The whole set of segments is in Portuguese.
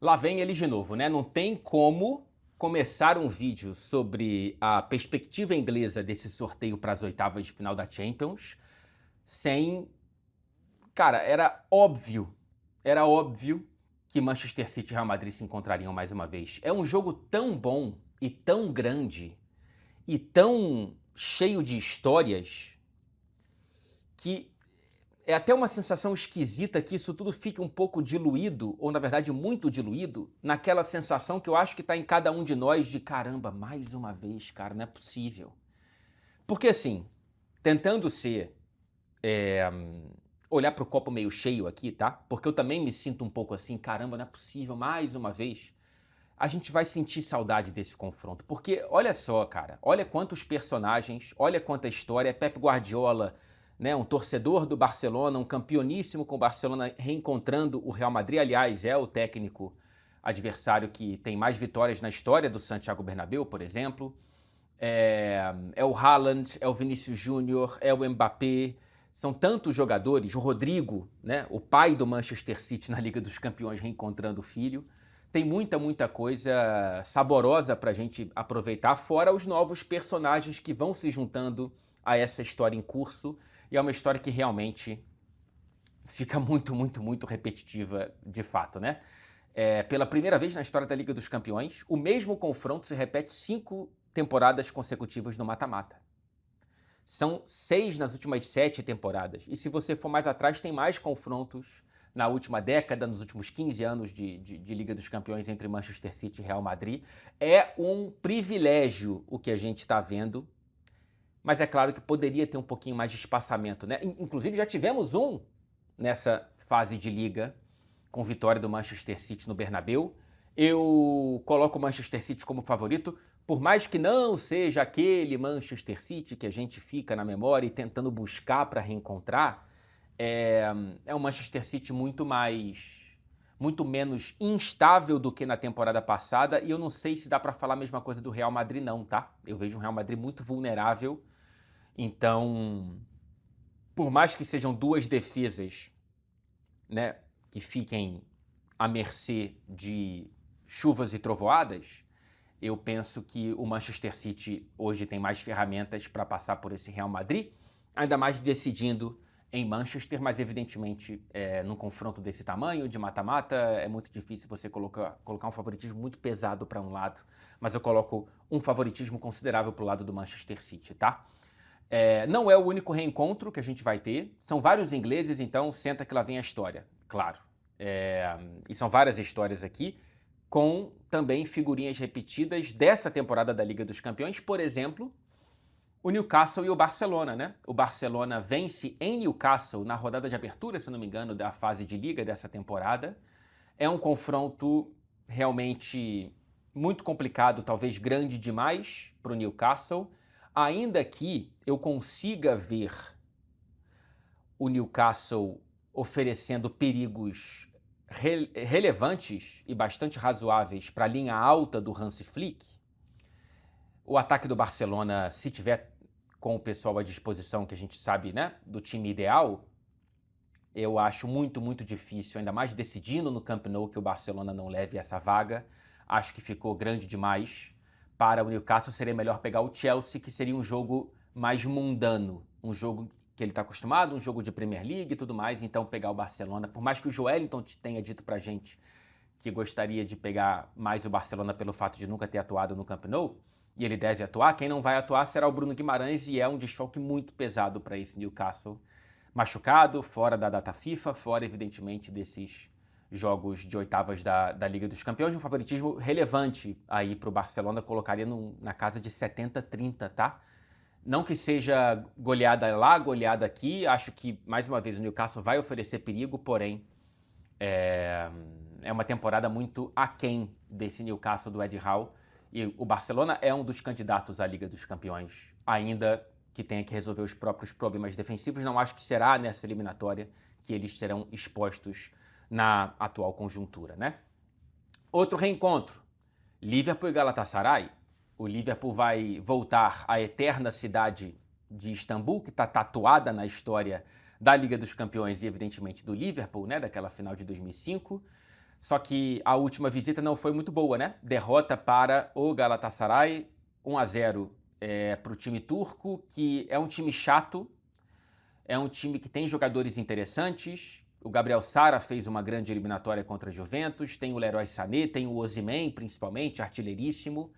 Lá vem eles de novo, né? Não tem como começar um vídeo sobre a perspectiva inglesa desse sorteio para as oitavas de final da Champions sem. Cara, era óbvio que Manchester City e Real Madrid se encontrariam mais uma vez. É um jogo tão bom e tão grande e tão cheio de histórias que é até uma sensação esquisita que isso tudo fique um pouco diluído, ou na verdade muito diluído, naquela sensação que eu acho que está em cada um de nós de caramba, mais uma vez, cara, não é possível. Porque assim, tentando ser, olhar para o copo meio cheio aqui, tá? Porque eu também me sinto um pouco assim, caramba, não é possível, mais uma vez. A gente vai sentir saudade desse confronto. Porque olha só, cara, olha quantos personagens, olha quanta história. Pep Guardiola, né, um torcedor do Barcelona, um campeoníssimo com o Barcelona reencontrando o Real Madrid. Aliás, é o técnico adversário que tem mais vitórias na história do Santiago Bernabéu, por exemplo. É o Haaland, é o Vinícius Júnior, é o Mbappé. São tantos jogadores. O Rodrigo, né, o pai do Manchester City na Liga dos Campeões, reencontrando o filho. Tem muita coisa saborosa pra gente aproveitar, fora os novos personagens que vão se juntando a essa história em curso. E é uma história que realmente fica muito repetitiva de fato, né? Pela primeira vez na história da Liga dos Campeões, o mesmo confronto se repete 5 temporadas consecutivas no mata-mata. São 6 nas últimas 7 temporadas. E se você for mais atrás, tem mais confrontos na última década, nos últimos 15 anos de Liga dos Campeões entre Manchester City e Real Madrid. É um privilégio o que a gente está vendo, mas é claro que poderia ter um pouquinho mais de espaçamento, né? Inclusive já tivemos um nessa fase de Liga com vitória do Manchester City no Bernabéu. Eu coloco o Manchester City como favorito, por mais que não seja aquele Manchester City que a gente fica na memória e tentando buscar para reencontrar. É um Manchester City muito menos instável do que na temporada passada, e eu não sei se dá para falar a mesma coisa do Real Madrid não, tá? Eu vejo um Real Madrid muito vulnerável, então, por mais que sejam duas defesas, né, que fiquem à mercê de chuvas e trovoadas, eu penso que o Manchester City hoje tem mais ferramentas para passar por esse Real Madrid, ainda mais decidindo em Manchester, mas evidentemente num confronto desse tamanho, de mata-mata, é muito difícil você colocar um favoritismo muito pesado para um lado, mas eu coloco um favoritismo considerável para o lado do Manchester City, tá? Não é o único reencontro que a gente vai ter, são vários ingleses, então senta que lá vem a história, claro. E são várias histórias aqui, com também figurinhas repetidas dessa temporada da Liga dos Campeões, por exemplo, o Newcastle e o Barcelona, né? O Barcelona vence em Newcastle na rodada de abertura, se não me engano, da fase de Liga dessa temporada. É um confronto realmente muito complicado, talvez grande demais para o Newcastle, ainda que eu consiga ver o Newcastle oferecendo perigos relevantes e bastante razoáveis para a linha alta do Hansi Flick. O ataque do Barcelona, se tiver com o pessoal à disposição, que a gente sabe, né, do time ideal, eu acho muito difícil, ainda mais decidindo no Camp Nou, que o Barcelona não leve essa vaga. Acho que ficou grande demais. Para o Newcastle seria melhor pegar o Chelsea, que seria um jogo mais mundano, um jogo que ele está acostumado, um jogo de Premier League e tudo mais, então pegar o Barcelona, por mais que o Joelinton tenha dito pra gente que gostaria de pegar mais o Barcelona pelo fato de nunca ter atuado no Camp Nou, e ele deve atuar, quem não vai atuar será o Bruno Guimarães, e é um desfalque muito pesado para esse Newcastle. Machucado, fora da data FIFA, fora, evidentemente, desses jogos de oitavas da Liga dos Campeões, um favoritismo relevante aí para o Barcelona, colocaria na casa de 70-30, tá? Não que seja goleada lá, goleada aqui, acho que, mais uma vez, o Newcastle vai oferecer perigo, porém, é uma temporada muito aquém desse Newcastle do Eddie Howe, e o Barcelona é um dos candidatos à Liga dos Campeões, ainda que tenha que resolver os próprios problemas defensivos. Não acho que será nessa eliminatória que eles serão expostos na atual conjuntura, né? Outro reencontro, Liverpool e Galatasaray. O Liverpool vai voltar à eterna cidade de Istambul, que está tatuada na história da Liga dos Campeões e, evidentemente, do Liverpool, né, daquela final de 2005. Só que a última visita não foi muito boa, né? Derrota para o Galatasaray, 1-0 para o time turco, que é um time chato, é um time que tem jogadores interessantes. O Gabriel Sara fez uma grande eliminatória contra a Juventus, tem o Leroy Sané, tem o Osimhen, principalmente, artilheiríssimo.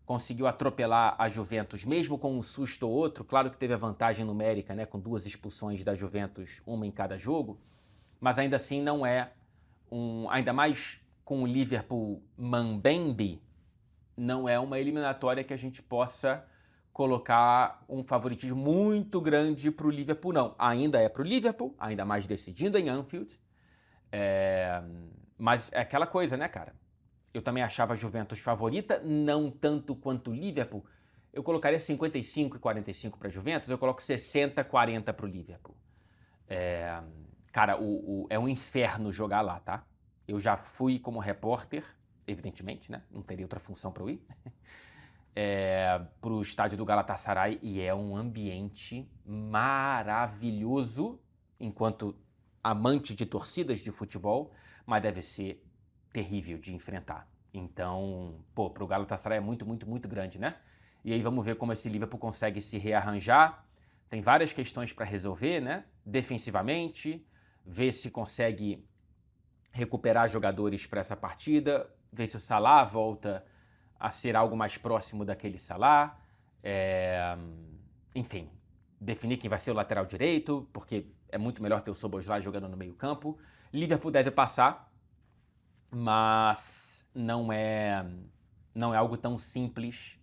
Conseguiu atropelar a Juventus, mesmo com um susto ou outro. Claro que teve a vantagem numérica, né, com 2 expulsões da Juventus, uma em cada jogo, mas ainda assim não é ainda mais com o Liverpool Mambembe, não é uma eliminatória que a gente possa colocar um favoritismo muito grande para o Liverpool, não. Ainda é para o Liverpool, ainda mais decidindo em Anfield, mas é aquela coisa, né, cara? Eu também achava a Juventus favorita, não tanto quanto o Liverpool. Eu colocaria 55 e 45 para a Juventus, eu coloco 60 40 para o Liverpool. Cara, é um inferno jogar lá, tá? Eu já fui como repórter, evidentemente, né? Não teria outra função para eu ir. Para o estádio do Galatasaray, e é um ambiente maravilhoso, enquanto amante de torcidas de futebol, mas deve ser terrível de enfrentar. Então, para o Galatasaray é muito, muito, muito grande, né? E aí vamos ver como esse Liverpool consegue se rearranjar. Tem várias questões para resolver, né? Defensivamente, ver se consegue recuperar jogadores para essa partida, ver se o Salah volta a ser algo mais próximo daquele Salah, enfim, definir quem vai ser o lateral direito, porque é muito melhor ter o Szoboszlai jogando no meio campo. Liverpool deve passar, mas não é algo tão simples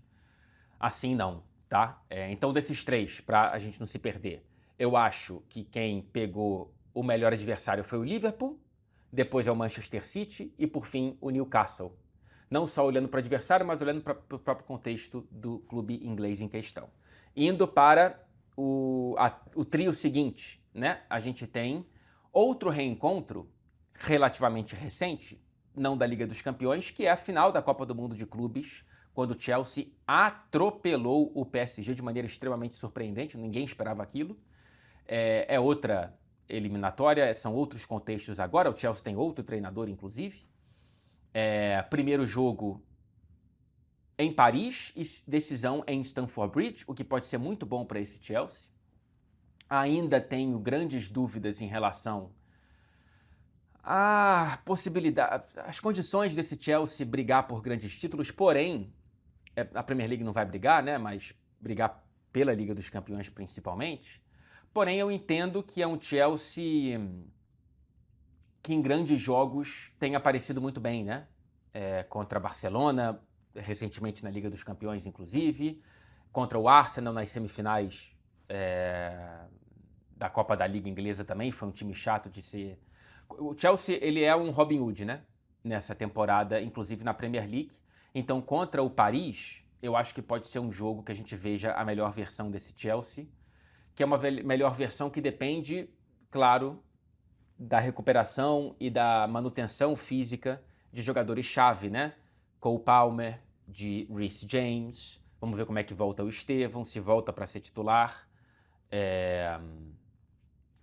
assim não, tá? Então desses 3, para a gente não se perder, eu acho que quem pegou o melhor adversário foi o Liverpool, depois é o Manchester City e, por fim, o Newcastle. Não só olhando para o adversário, mas olhando para o próprio contexto do clube inglês em questão. Indo para o trio seguinte, né? A gente tem outro reencontro relativamente recente, não da Liga dos Campeões, que é a final da Copa do Mundo de Clubes, quando o Chelsea atropelou o PSG de maneira extremamente surpreendente, ninguém esperava aquilo. É outra eliminatória, são outros contextos agora, o Chelsea tem outro treinador, inclusive. Primeiro jogo em Paris e decisão em Stamford Bridge, o que pode ser muito bom para esse Chelsea. Ainda tenho grandes dúvidas em relação à possibilidade, as condições desse Chelsea brigar por grandes títulos, porém, a Premier League não vai brigar, né, mas brigar pela Liga dos Campeões principalmente. Porém, eu entendo que é um Chelsea que em grandes jogos tem aparecido muito bem, né? Contra Barcelona, recentemente na Liga dos Campeões, inclusive. Contra o Arsenal nas semifinais da Copa da Liga Inglesa também. Foi um time chato de ser... O Chelsea, ele é um Robin Hood, né? Nessa temporada, inclusive na Premier League. Então, contra o Paris, eu acho que pode ser um jogo que a gente veja a melhor versão desse Chelsea, que é uma melhor versão que depende, claro, da recuperação e da manutenção física de jogadores-chave, né? Cole Palmer, de Reece James, vamos ver como é que volta o Estevão, se volta para ser titular.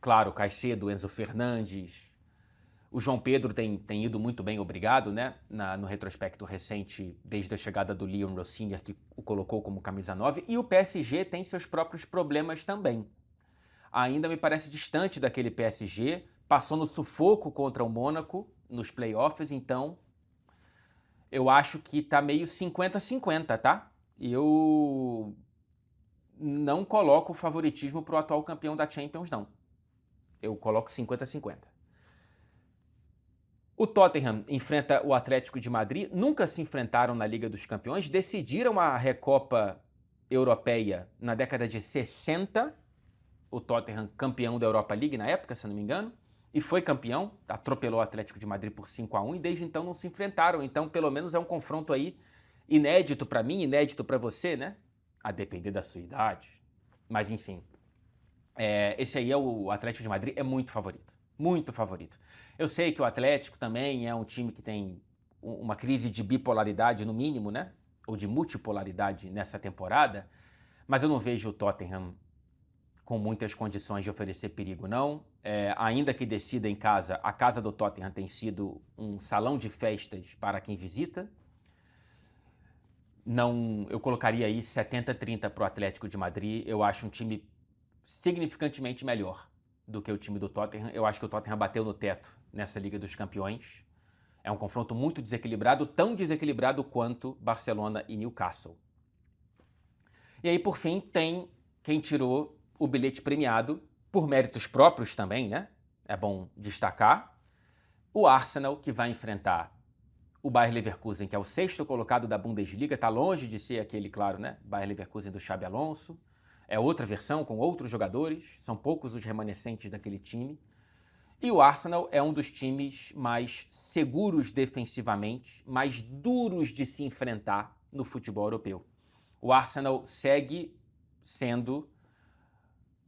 Claro, Caicedo, Enzo Fernandes. O João Pedro tem ido muito bem, obrigado, né? No retrospecto recente, desde a chegada do Leon Rossinier, que o colocou como camisa 9. E o PSG tem seus próprios problemas também. Ainda me parece distante daquele PSG, passou no sufoco contra o Mônaco nos playoffs, então eu acho que tá meio 50-50, tá? Eu não coloco o favoritismo pro atual campeão da Champions, não. Eu coloco 50-50. O Tottenham enfrenta o Atlético de Madrid, nunca se enfrentaram na Liga dos Campeões, decidiram a Recopa Europeia na década de 60, o Tottenham campeão da Europa League na época, se não me engano, e foi campeão, atropelou o Atlético de Madrid por 5-1 e desde então não se enfrentaram, então pelo menos é um confronto aí inédito para mim, inédito para você, né? A depender da sua idade, mas enfim. Esse aí o Atlético de Madrid é muito favorito, muito favorito. Eu sei que o Atlético também é um time que tem uma crise de bipolaridade no mínimo, né? Ou de multipolaridade nessa temporada, mas eu não vejo o Tottenham com muitas condições de oferecer perigo, não. Ainda que decida em casa, a casa do Tottenham tem sido um salão de festas para quem visita. Não, eu colocaria aí 70-30 para o Atlético de Madrid. Eu acho um time significantemente melhor do que o time do Tottenham. Eu acho que o Tottenham bateu no teto nessa Liga dos Campeões. É um confronto muito desequilibrado, tão desequilibrado quanto Barcelona e Newcastle. E aí, por fim, tem quem tirou o bilhete premiado, por méritos próprios também, né? É bom destacar. O Arsenal, que vai enfrentar o Bayer Leverkusen, que é o 6º colocado da Bundesliga, está longe de ser aquele, claro, né? Bayer Leverkusen do Xabi Alonso. É outra versão, com outros jogadores. São poucos os remanescentes daquele time. E o Arsenal é um dos times mais seguros defensivamente, mais duros de se enfrentar no futebol europeu. O Arsenal segue sendo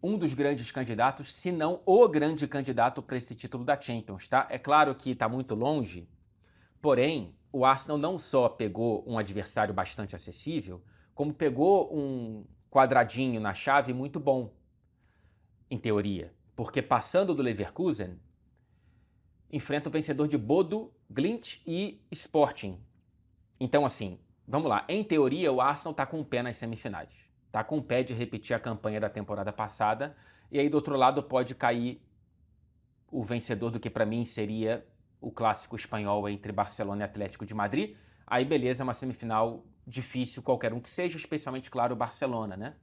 um dos grandes candidatos, se não o grande candidato para esse título da Champions, tá? É claro que está muito longe, porém, o Arsenal não só pegou um adversário bastante acessível, como pegou um quadradinho na chave muito bom, em teoria. Porque passando do Leverkusen, enfrenta o vencedor de Bodo, Glimt e Sporting. Então, assim, vamos lá. Em teoria, o Arsenal está com o pé nas semifinais. Está com o pé de repetir a campanha da temporada passada. E aí, do outro lado, pode cair o vencedor do que, para mim, seria o clássico espanhol entre Barcelona e Atlético de Madrid. Aí, beleza, é uma semifinal difícil, qualquer um que seja, especialmente, claro, o Barcelona, né?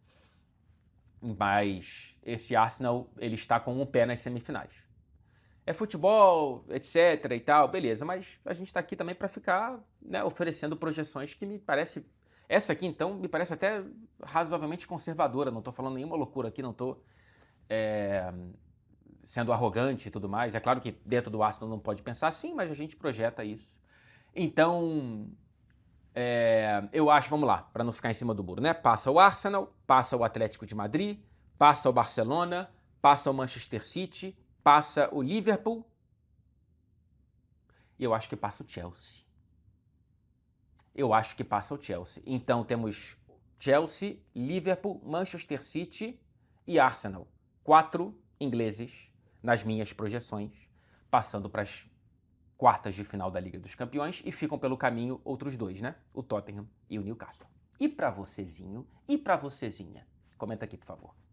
Mas esse Arsenal, ele está com o pé nas semifinais. É futebol, etc e tal, beleza, mas a gente está aqui também para ficar, né, oferecendo projeções que me parece... Essa aqui, então, me parece até razoavelmente conservadora, não estou falando nenhuma loucura aqui, não estou sendo arrogante e tudo mais. É claro que dentro do Arsenal não pode pensar assim, mas a gente projeta isso. Então, eu acho, vamos lá, para não ficar em cima do muro, né? Passa o Arsenal, passa o Atlético de Madrid, passa o Barcelona, passa o Manchester City, passa o Liverpool e eu acho que passa o Chelsea. Eu acho que passa o Chelsea. Então temos Chelsea, Liverpool, Manchester City e Arsenal. 4 ingleses nas minhas projeções, passando para as quartas de final da Liga dos Campeões e ficam pelo caminho outros 2, né? O Tottenham e o Newcastle. E para vocêzinho? E para vocêzinha? Comenta aqui, por favor.